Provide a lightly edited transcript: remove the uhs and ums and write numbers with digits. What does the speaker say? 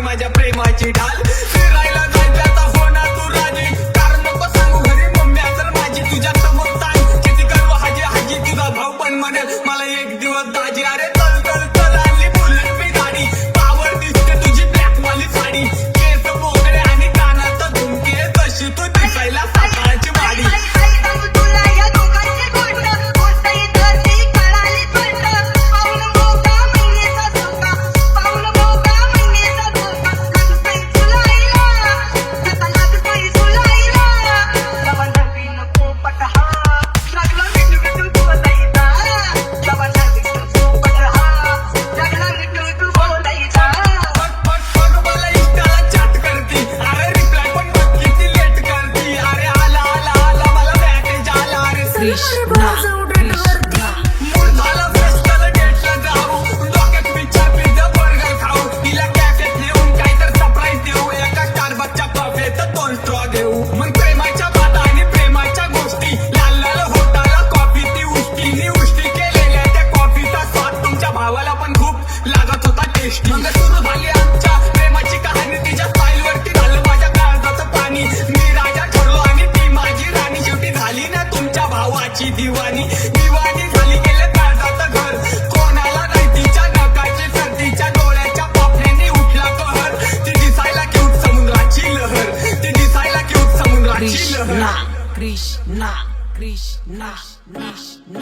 माझ्या प्रेमाची ढाल फिरायला जायचं आता हो ना तू राजी कारण नको सांगू घरी मम्मी तर माझी तुझ्या समोर सांग किती करू हाजी हाजी तुझा भाऊ पण म्हणेल मला एक दिवस दाजी अरे चल चल चल आली बुलेट मी गाडी पावर दिसते तुझी ब्लॅकवाली साडी केस मोकळे आणि कानात झुमके तशी तू दिसायला सकाळची वाडी लागत होता टेस्टी मग सुरू झाली आमच्या प्रेमाची कहाणी तिच्या स्टाईल वरती झालं माझ्या काळजाचं पाणी मी राजा ठरलो आणि ती माझी राणी शेवटी झाली ना तुमच्या भावाची दिवाणी दिवाणी झाली गेले काळजाचं घर कोणाला नाही तिच्या नकाची सर्दीच्या डोळ्याच्या पापण्याने उठला कहर ती दिसायला क्यूट समुद्राची लहर ती दिसायला क्यूट समुद्राची लहर कृष्णा कृष्णा कृष्णा